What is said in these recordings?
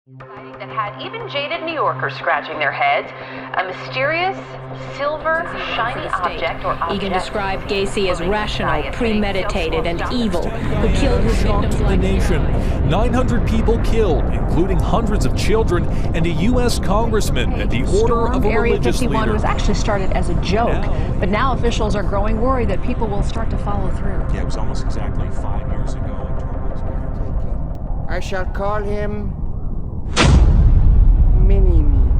That had even jaded New Yorkers scratching their heads. A mysterious, silver, shiny object or object. Egan described Gacy as rational, premeditated, and evil, who killed his victims like the nation. 900 people killed, including hundreds of children, and a U.S. congressman at the order of a Area religious 51 leader. was actually started as a joke, but now officials are growing worried that people will start to follow through. Yeah, it was almost exactly 5 years ago. I shall call him Mini-Me.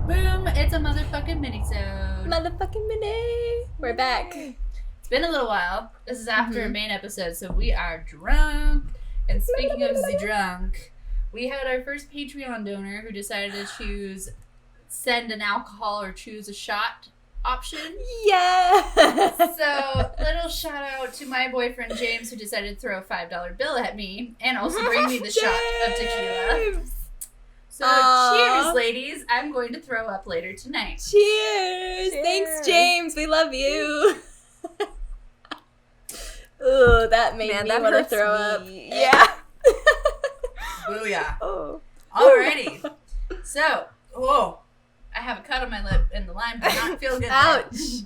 Boom! It's a motherfucking minisode. Motherfucking mini. We're back. It's been a little while. This is after a main episode, so we are drunk. And speaking of the drunk, we had our first Patreon donor who decided to choose send an alcohol or choose a shot option. Yeah. So, little shout out to my boyfriend James who decided to throw a $5 bill at me and also bring me the shot of tequila. So, cheers, ladies. I'm going to throw up later tonight. Cheers. Thanks, James. We love you. Ooh, that made me want to throw up. Yeah. Booyah. Oh. Alrighty. So, whoa. I have a cut on my lip and the lime does not feel good. Ouch.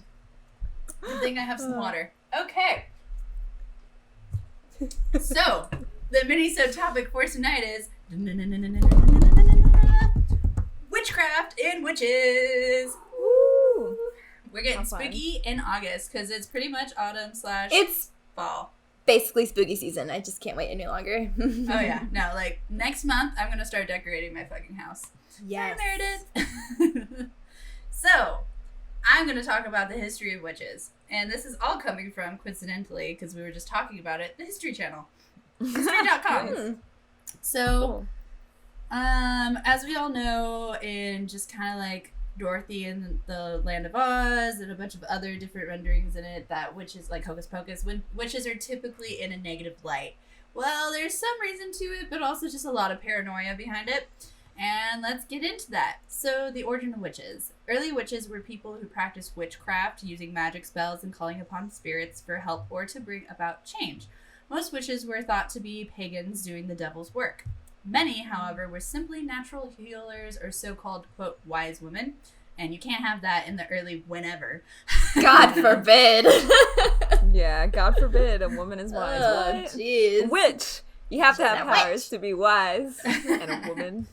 Good thing I have some water. Okay. So, the minisode topic for tonight is witchcraft and witches. Woo. We're getting spooky in August because it's pretty much autumn / It's fall. basically spooky season. I just can't wait any longer. Oh yeah, no, like next month I'm gonna start decorating my fucking house. Yes. Sorry, Meredith. So, I'm gonna talk about the history of witches, and this is all coming from, coincidentally, because we were just talking about it, the History Channel, history.com. So, as we all know, in just kind of like Dorothy and the Land of Oz and a bunch of other different renderings in it, that witches, like Hocus Pocus, when witches are typically in a negative light. Well, there's some reason to it, but also just a lot of paranoia behind it. And let's get into that. So, the origin of witches. Early witches were people who practiced witchcraft, using magic spells and calling upon spirits for help or to bring about change. Most witches were thought to be pagans doing the devil's work. Many, however, were simply natural healers or so-called, quote, wise women. And you can't have that in the early whenever. God forbid. Yeah, God forbid a woman is wise. Oh, What? jeez. Witch. You have to have She's a powers to be wise and a woman.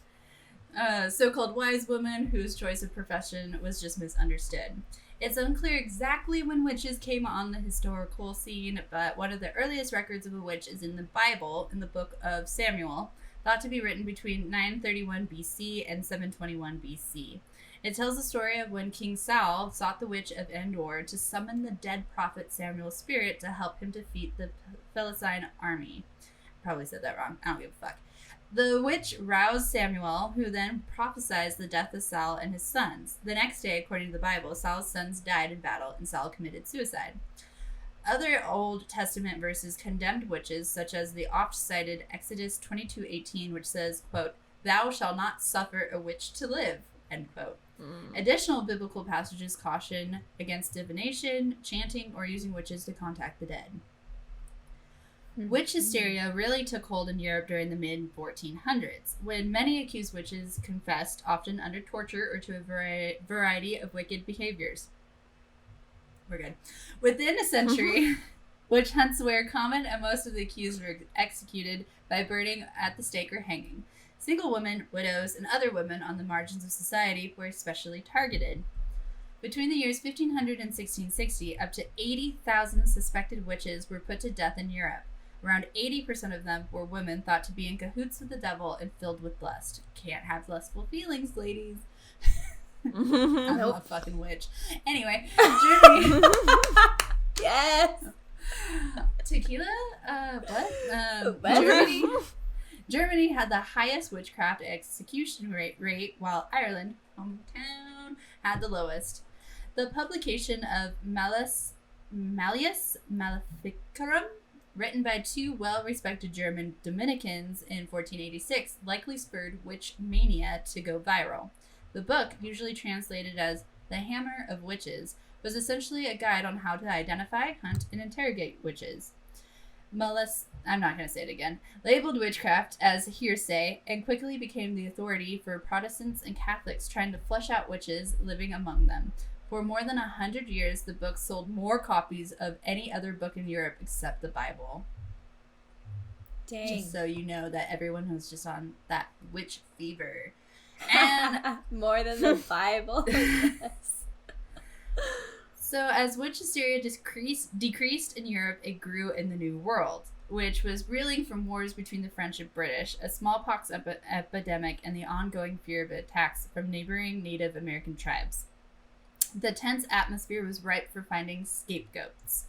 So-called wise woman whose choice of profession was just misunderstood. It's unclear exactly when witches came on the historical scene, but one of the earliest records of a witch is in the Bible, in the book of Samuel, thought to be written between 931 BC and 721 BC. It tells the story of when King Saul sought the witch of Endor to summon the dead prophet Samuel's spirit to help him defeat the Philistine army. Probably said that wrong. I don't give a fuck. The witch roused Samuel, who then prophesied the death of Saul and his sons. The next day, according to the Bible, Saul's sons died in battle and Saul committed suicide. Other Old Testament verses condemned witches, such as the oft-cited Exodus 22:18, which says, quote, "Thou shalt not suffer a witch to live," end quote. Additional biblical passages caution against divination, chanting, or using witches to contact the dead. Witch hysteria really took hold in Europe during the mid-1400s, when many accused witches confessed, often under torture or to a variety of wicked behaviors. We're good. Within a century, witch hunts were common, and most of the accused were executed by burning at the stake or hanging. Single women, widows, and other women on the margins of society were especially targeted. Between the years 1500 and 1660, up to 80,000 suspected witches were put to death in Europe. Around 80% of them were women thought to be in cahoots with the devil and filled with lust. Can't have lustful feelings, ladies. I'm a fucking witch. Anyway, Germany. Yes. Tequila? What? Germany had the highest witchcraft execution rate, while Ireland, hometown, had the lowest. The publication of Malleus Maleficarum, written by two well-respected German Dominicans in 1486, likely spurred witch mania to go viral. The book, usually translated as The Hammer of Witches, was essentially a guide on how to identify, hunt, and interrogate witches. I'm not going to say it again, labeled witchcraft as hearsay and quickly became the authority for Protestants and Catholics trying to flush out witches living among them. For more than 100 years, the book sold more copies of any other book in Europe except the Bible. Dang. Just so you know that everyone was just on that witch fever. And more than the Bible. Yes. So as witch hysteria decreased in Europe, it grew in the New World, which was reeling from wars between the French and British, a smallpox epidemic, and the ongoing fear of attacks from neighboring Native American tribes. The tense atmosphere was ripe for finding scapegoats.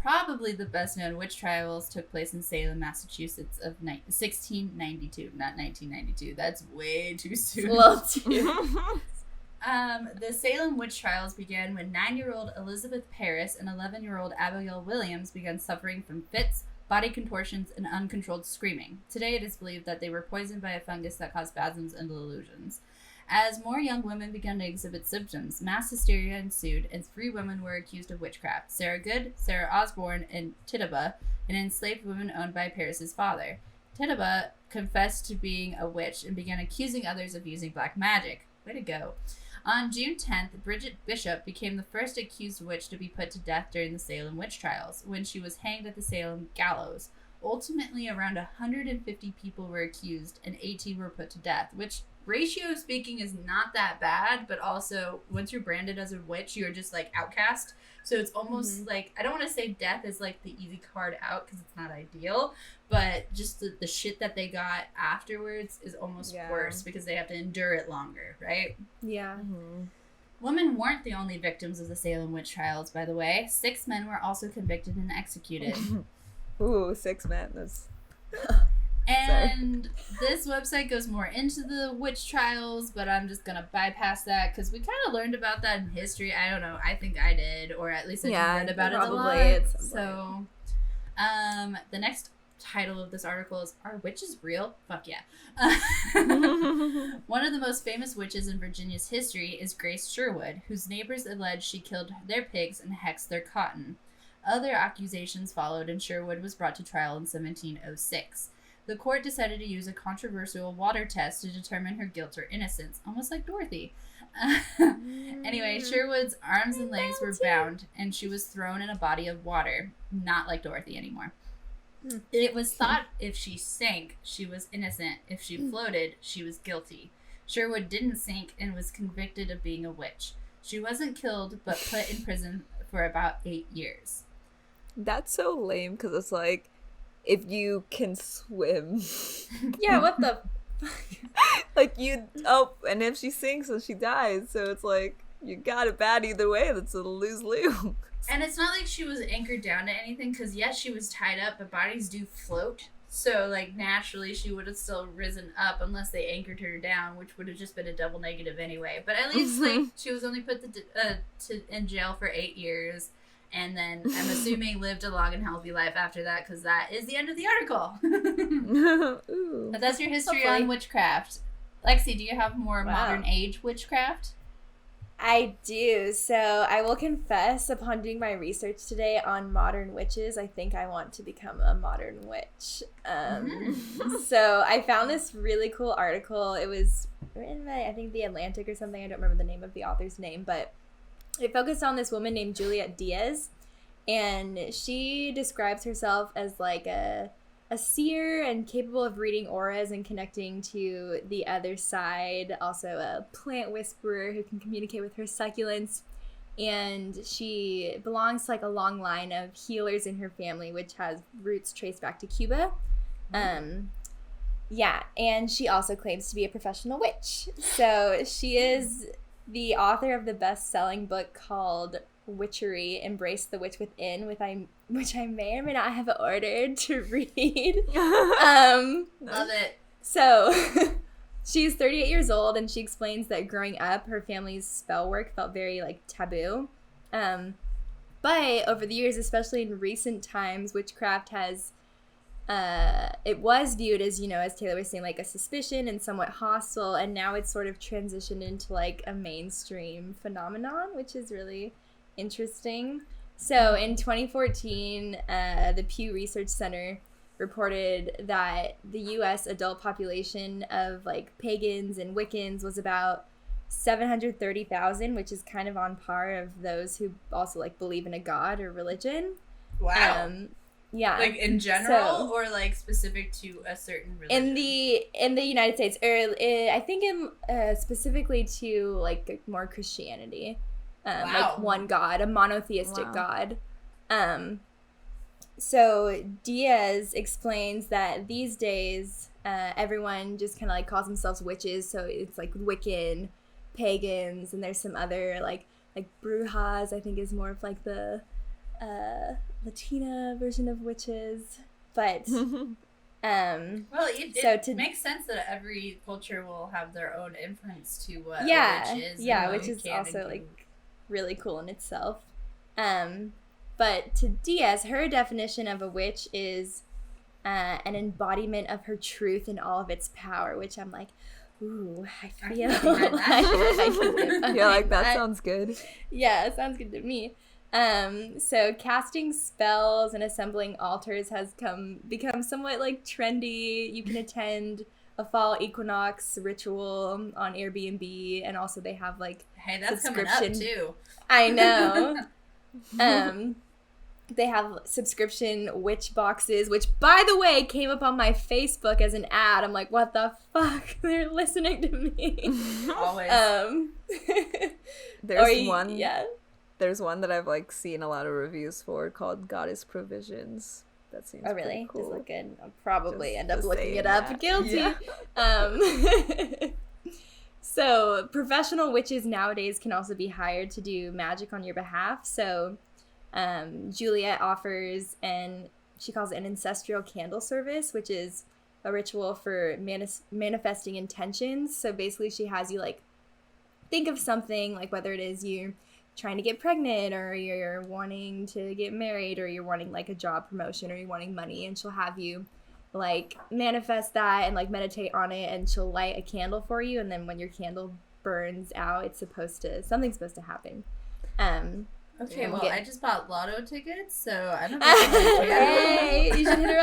Probably the best known witch trials took place in Salem, Massachusetts of 1692, not 1992. That's way too soon. Well, too. The Salem witch trials began when 9-year-old Elizabeth Parris and 11-year-old Abigail Williams began suffering from fits, body contortions, and uncontrolled screaming. Today it is believed that they were poisoned by a fungus that caused spasms and delusions. As more young women began to exhibit symptoms, mass hysteria ensued, and 3 women were accused of witchcraft: Sarah Good, Sarah Osborne, and Tituba, an enslaved woman owned by Parris's father. Tituba confessed to being a witch and began accusing others of using black magic. Way to go. On June 10th, Bridget Bishop became the first accused witch to be put to death during the Salem witch trials, when she was hanged at the Salem gallows. Ultimately, around 150 people were accused, and 18 were put to death, which, ratio speaking, is not that bad, but also, once you're branded as a witch, you're just, like, outcast. So it's almost like, I don't want to say death is, like, the easy card out, because it's not ideal, but just the shit that they got afterwards is almost worse, because they have to endure it longer, right? Yeah. Mm-hmm. Women weren't the only victims of the Salem witch trials, by the way. 6 men were also convicted and executed. Ooh, 6 men. That's... And this website goes more into the witch trials, but I'm just gonna bypass that because we kind of learned about that in history. I don't know. I think I did, or at least I read about it a lot. So, the next title of this article is "Are Witches Real?" Fuck yeah. One of the most famous witches in Virginia's history is Grace Sherwood, whose neighbors allege she killed their pigs and hexed their cotton. Other accusations followed, and Sherwood was brought to trial in 1706. The court decided to use a controversial water test to determine her guilt or innocence, almost like Dorothy. Anyway, Sherwood's arms and legs were bound, and she was thrown in a body of water, not like Dorothy anymore. It was thought if she sank, she was innocent. If she floated, she was guilty. Sherwood didn't sink and was convicted of being a witch. She wasn't killed, but put in prison for about 8 years. That's so lame, because it's like, if you can swim. Yeah, what the... Like, and if she sinks, then she dies. So it's like, you got it bad either way. That's a lose-lose. And it's not like she was anchored down to anything, because yes, she was tied up, but bodies do float. So, like, naturally, she would have still risen up unless they anchored her down, which would have just been a double negative anyway. But at least, like, she was only put in jail for 8 years, and then I'm assuming lived a long and healthy life after that, because that is the end of the article. But that's your history on witchcraft. Lexy, do you have more modern age witchcraft? I do. So I will confess, upon doing my research today on modern witches, I think I want to become a modern witch. So I found this really cool article. It was written by, I think, The Atlantic or something. I don't remember the name of the author's name, but it focused on this woman named Juliet Diaz, and she describes herself as like a seer and capable of reading auras and connecting to the other side, also a plant whisperer who can communicate with her succulents, and she belongs to like a long line of healers in her family, which has roots traced back to Cuba. Yeah, and she also claims to be a professional witch. So she is the author of the best-selling book called Witchery, Embrace the Witch Within, which I may or may not have ordered to read. Love it. So she's 38 years old, and she explains that growing up, her family's spell work felt very like taboo. But over the years, especially in recent times, witchcraft has it was viewed as, you know, as Taylor was saying, like a suspicion and somewhat hostile, and now it's sort of transitioned into like a mainstream phenomenon, which is really interesting. So in 2014, the Pew Research Center reported that the U.S. adult population of like pagans and Wiccans was about 730,000, which is kind of on par of those who also like believe in a god or religion. Wow. Yeah. Like in general, or like specific to a certain religion? In the United States, or I think in specifically to like more Christianity, like one god, a monotheistic god. So Diaz explains that these days, everyone just kind of like calls themselves witches. So it's like Wiccan, pagans, and there's some other like brujas, I think is more of like the Latina version of witches. But well, it makes sense that every culture will have their own inference to what a witch is. Yeah, which is also like really cool in itself. But to Diaz, her definition of a witch is an embodiment of her truth in all of its power, which I'm like, ooh, I feel like I can get behind that sounds good. Yeah, it sounds good to me. So casting spells and assembling altars has become somewhat like trendy. You can attend a fall equinox ritual on Airbnb, and also they have like that's coming up too. I know. They have subscription witch boxes, which, by the way, came up on my Facebook as an ad. I'm like, what the fuck? They're listening to me. Always. There's one that I've like seen a lot of reviews for called Goddess Provisions. That seems pretty cool. Does look good. I'll probably end up looking it up. Guilty. Yeah. So professional witches nowadays can also be hired to do magic on your behalf. So Juliet offers, and she calls it an ancestral candle service, which is a ritual for manifesting intentions. So basically she has you like think of something, like whether it is you trying to get pregnant, or you're wanting to get married, or you're wanting like a job promotion, or you're wanting money, and she'll have you like manifest that and like meditate on it, and she'll light a candle for you, and then when your candle burns out, something's supposed to happen. Okay, well, I just bought lotto tickets, so I don't know. Hey, you should hit her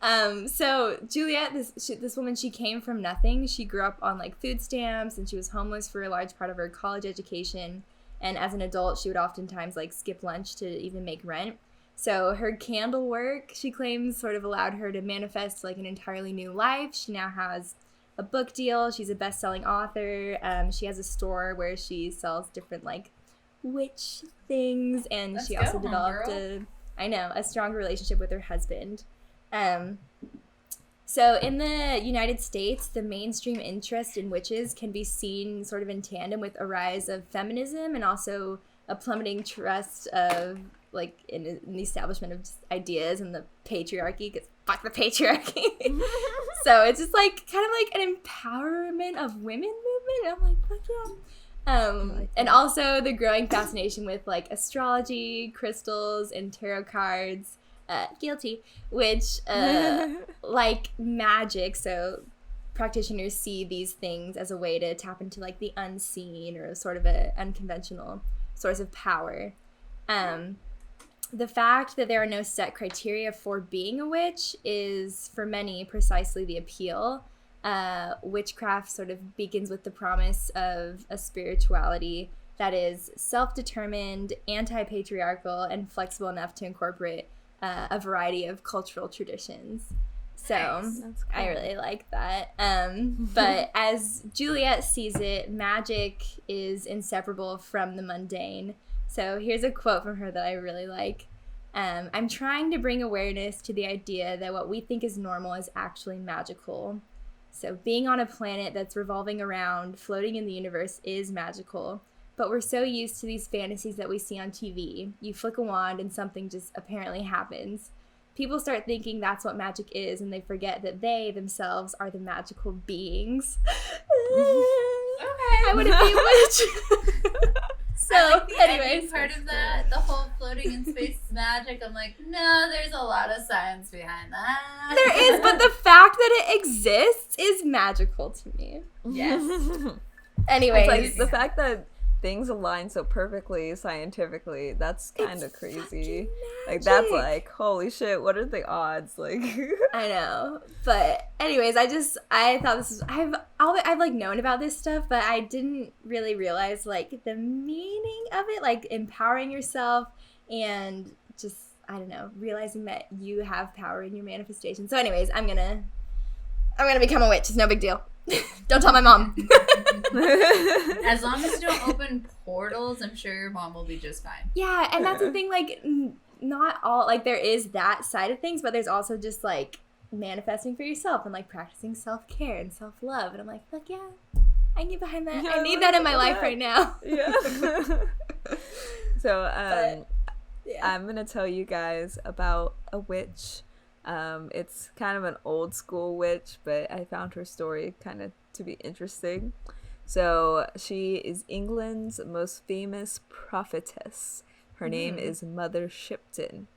up. So Juliet, this woman, she came from nothing. She grew up on like food stamps, and she was homeless for a large part of her college education. And as an adult, she would oftentimes like skip lunch to even make rent. So her candle work, she claims, sort of allowed her to manifest like an entirely new life. She now has a book deal. She's a best-selling author. She has a store where she sells different like witch things, and she also developed a stronger relationship with her husband. So in the United States, the mainstream interest in witches can be seen sort of in tandem with a rise of feminism, and also a plummeting trust of like in the establishment of ideas and the patriarchy, because fuck the patriarchy. So it's just like kind of like an empowerment of women movement. I'm like, fuck yeah. And also the growing fascination with like astrology, crystals, and tarot cards, guilty, which like magic. So practitioners see these things as a way to tap into like the unseen, or sort of an unconventional source of power. The fact that there are no set criteria for being a witch is, for many, precisely the appeal. Witchcraft sort of begins with the promise of a spirituality that is self-determined, anti-patriarchal, and flexible enough to incorporate a variety of cultural traditions. So nice. Cool. I really like that. But as Juliet sees it, magic is inseparable from the mundane. So here's a quote from her that I really like. I'm trying to bring awareness to the idea that what we think is normal is actually magical. So being on a planet that's revolving around, floating in the universe, is magical. But we're so used to these fantasies that we see on TV. You flick a wand and something just apparently happens. People start thinking that's what magic is, and they forget that they themselves are the magical beings. Okay. I wouldn't be a witch. So, like the anyways, part of that, the whole floating in space is magic. I'm like, no, there's a lot of science behind that. There is, but the fact that it exists is magical to me. Yes. Anyways, it's like the fact that things align so perfectly scientifically. That's kind of crazy. Like, that's like, holy shit, what are the odds? Like, I know. But anyways, I thought this was, I've like known about this stuff, but I didn't really realize like the meaning of it, like empowering yourself and just, I don't know, realizing that you have power in your manifestation. So anyways, I'm gonna become a witch. It's no big deal. Don't tell my mom. As long as you don't open portals, I'm sure your mom will be just fine. Yeah, and that's the thing, like, not all, like, there is that side of things, but there's also just, like, manifesting for yourself and, like, practicing self-care and self-love. And I'm like, fuck yeah, I can get behind that. Yeah, I need that in my life right now. Yeah. So, yeah. I'm going to tell you guys about a witch. It's kind of an old school witch, but I found her story kind of to be interesting. So she is England's most famous prophetess. Her name is Mother Shipton.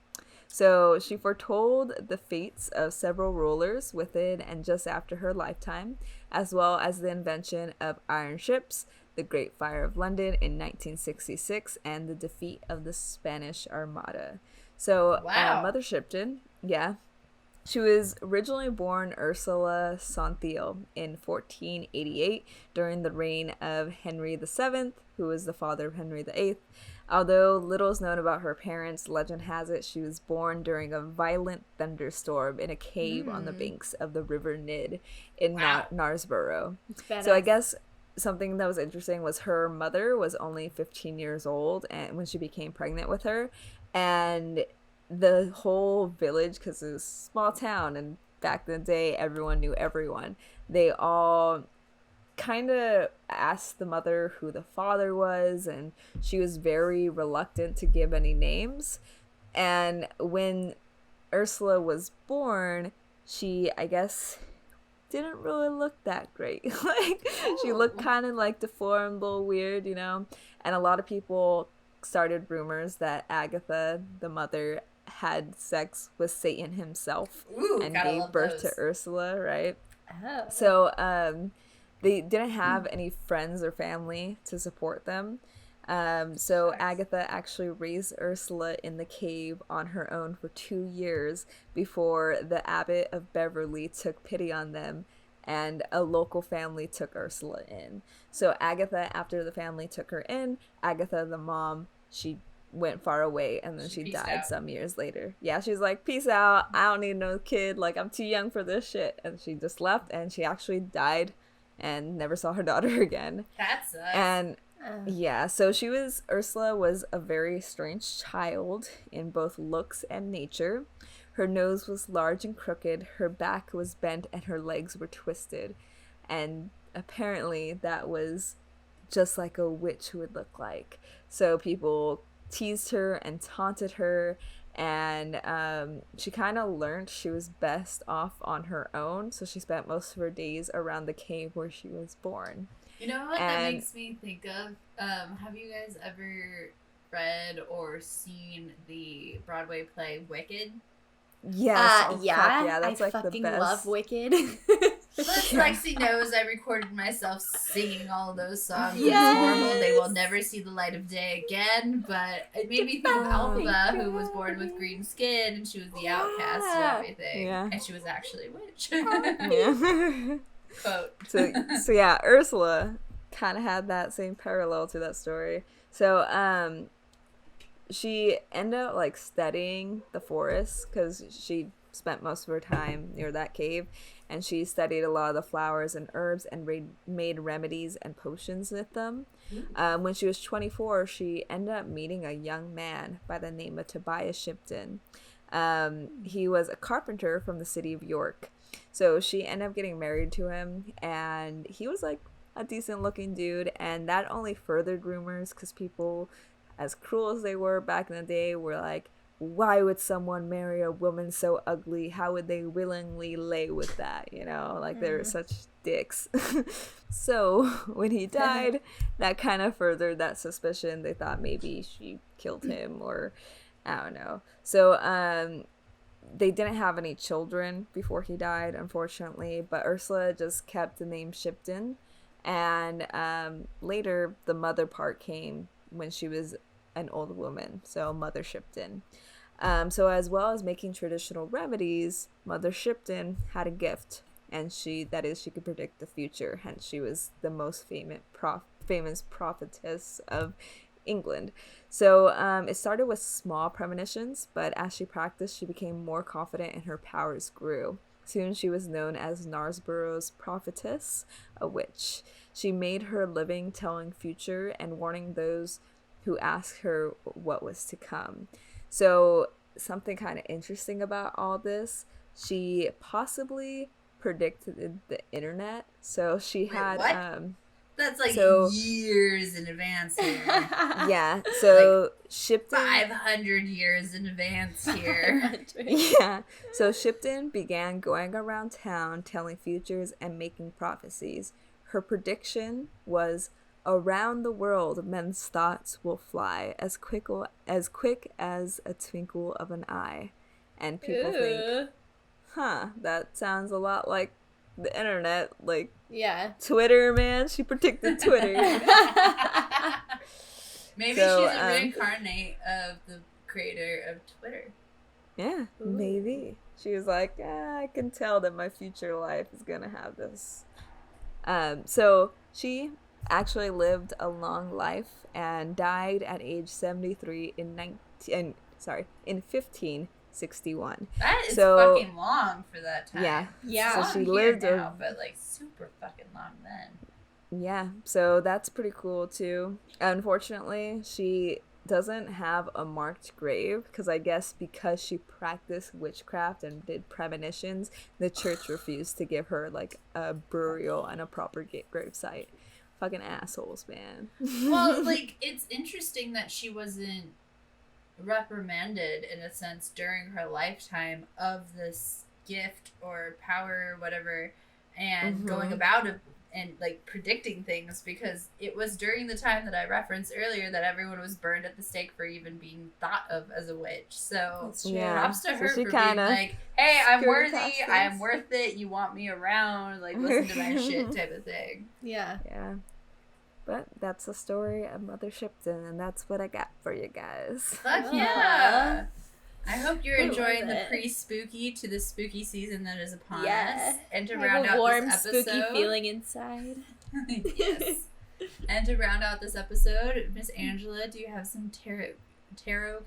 So she foretold the fates of several rulers within and just after her lifetime, as well as the invention of iron ships, the Great Fire of London in 1966, and the defeat of the Spanish Armada. So Mother Shipton, yeah. She was originally born Ursula Sonthiel in 1488 during the reign of Henry VII, who was the father of Henry VIII. Although little is known about her parents, legend has it she was born during a violent thunderstorm in a cave on the banks of the River Nid in Knaresborough. So I guess something that was interesting was her mother was only 15 years old and when she became pregnant with her, and the whole village, because it was a small town and back in the day everyone knew everyone, they all kind of asked the mother who the father was, and she was very reluctant to give any names. And when Ursula was born, she, I guess, didn't really look that great. Like, she looked kind of like deformed, a little weird, you know. And a lot of people started rumors that Agatha, the mother, had sex with Satan himself and gave birth to Ursula, right? Oh. So they didn't have any friends or family to support them. So Agatha actually raised Ursula in the cave on her own for 2 years before the abbot of Beverly took pity on them and a local family took Ursula in. So Agatha, after the family took her in, Agatha, the mom, she went far away and then she died some years later. Yeah, she's like, peace out, I don't need no kid, like, I'm too young for this shit. And she just left and she actually died and never saw her daughter again. That sucks. And yeah, so Ursula was a very strange child in both looks and nature. Her nose was large and crooked, her back was bent, and her legs were twisted. And apparently that was just like a witch would look like. So people teased her and taunted her, and she kind of learned she was best off on her own, so she spent most of her days around the cave where she was born. You know what that makes me think of? Have you guys ever read or seen the Broadway play Wicked? Yes. Yeah, that's I like fucking the best. love Wicked. Lexy knows I recorded myself singing all those songs. It's horrible. They will never see the light of day again. But it made me think of Alba, who was born with green skin, and she was the outcast and everything. Yeah. And she was actually a witch. Yeah. Quote. So yeah, Ursula kind of had that same parallel to that story. So she ended up like studying the forest because she spent most of her time near that cave, and she studied a lot of the flowers and herbs and made remedies and potions with them. When she was 24, she ended up meeting a young man by the name of Tobias Shipton. He was a carpenter from the city of York. So she ended up getting married to him, and he was like a decent looking dude, and that only furthered rumors because people, as cruel as they were back in the day, were like, why would someone marry a woman so ugly? How would they willingly lay with that? You know, like they're such dicks. So when he died, that kind of furthered that suspicion. They thought maybe she killed him, or I don't know. So they didn't have any children before he died, unfortunately, but Ursula just kept the name Shipton. And later, the mother part came when she was an old woman, so Mother Shipton. So as well as making traditional remedies, Mother Shipton had a gift, and she could predict the future, hence she was the most famous prophetess of England. So it started with small premonitions, but as she practiced, she became more confident and her powers grew. Soon she was known as Knaresborough's prophetess, a witch. She made her living telling future and warning those who asked her what was to come. So something kind of interesting about all this, she possibly predicted the internet. So she had what? That's like years in advance here. Yeah, so like Shipton 500 years in advance here. Yeah, so Shipton began going around town telling futures and making prophecies. Her prediction was, around the world men's thoughts will fly as quick as a twinkle of an eye. And people think, that sounds a lot like the internet, like Twitter, man. She predicted Twitter. Maybe she's a reincarnate of the creator of Twitter. Yeah, maybe. She was like, I can tell that my future life is gonna have this. So she actually lived a long life and died at age 73 in 1561. That is fucking long for that time. Yeah. So she lived now, but like super fucking long then. Yeah. So that's pretty cool too. Unfortunately, she doesn't have a marked grave because I guess because she practiced witchcraft and did premonitions, the church refused to give her like a burial and a proper gravesite. Fucking assholes, man. Well, like, it's interesting that she wasn't reprimanded in a sense during her lifetime of this gift or power or whatever, and going about it and like predicting things, because it was during the time that I referenced earlier that everyone was burned at the stake for even being thought of as a witch. So props to her for being like, hey, I'm worthy, I am worth it, you want me around, like listen to my shit type of thing. Yeah. But that's the story of Mother Shipton, and that's what I got for you guys. Fuck yeah! I hope you're enjoying the pre-spooky to the spooky season that is upon us. And to round out warm, this episode, spooky feeling inside. Yes. And to round out this episode, Miss Angela, do you have some tarot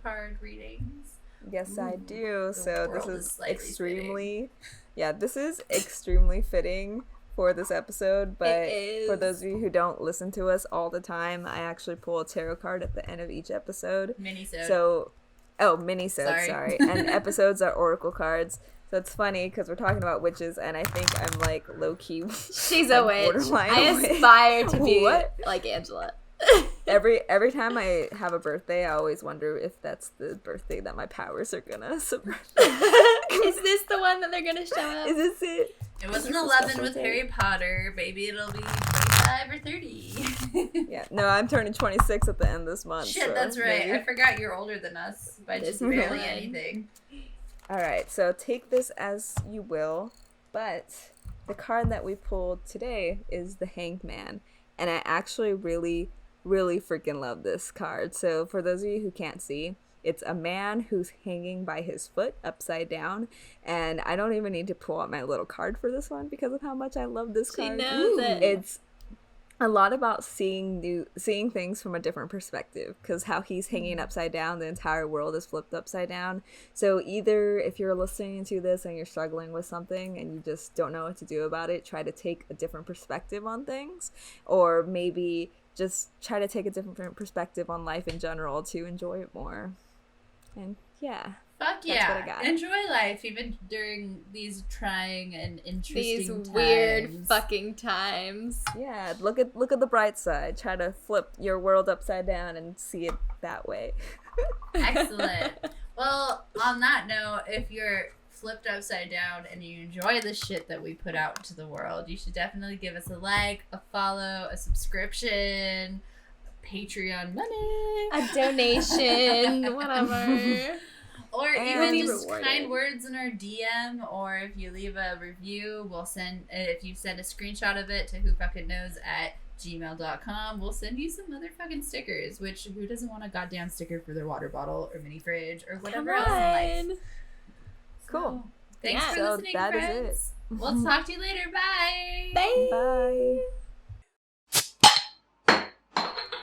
card readings? Yes, I do. So this is extremely fitting for this episode, but for those of you who don't listen to us all the time, I actually pull a tarot card at the end of each episode. Minisode. Minisode, sorry. And episodes are oracle cards. So it's funny because we're talking about witches, and I think I'm like low-key. She's a witch. I aspire to be like Angela. Every time I have a birthday, I always wonder if that's the birthday that my powers are gonna subvert. Is this the one that they're gonna show up? Is this it? It wasn't 11 with Harry Potter. Maybe it'll be 25 or 30. Yeah, no, I'm turning 26 at the end of this month. Shit, so that's right. Maybe. I forgot you're older than us by just barely anything. All right, so take this as you will, but the card that we pulled today is the Hanged Man, and I actually really freaking love this card. So for those of you who can't see, it's a man who's hanging by his foot upside down, and I don't even need to pull out my little card for this one because of how much I love this card. She knows it. It's a lot about seeing things from a different perspective, because how he's hanging upside down, the entire world is flipped upside down. So either if you're listening to this and you're struggling with something and you just don't know what to do about it, try to take a different perspective on things, or maybe just try to take a different perspective on life in general to enjoy it more. And yeah. Fuck yeah. Enjoy life even during these trying and interesting times. These weird fucking times. Yeah, look at the bright side. Try to flip your world upside down and see it that way. Excellent. Well, on that note, if you're flipped upside down and you enjoy the shit that we put out into the world, you should definitely give us a like, a follow, a subscription, Patreon money, a donation, whatever. Or And- even just rewarded. kind words in our DM, or if you leave a review, we'll send, if you send a screenshot of it to whofuckittknows@gmail.com, we'll send you some motherfucking stickers, which who doesn't want a goddamn sticker for their water bottle or mini fridge or whatever else in life. Cool. So, thanks Yeah. for So listening, that is friends. it. We'll talk to you later. Bye. Bye. Bye.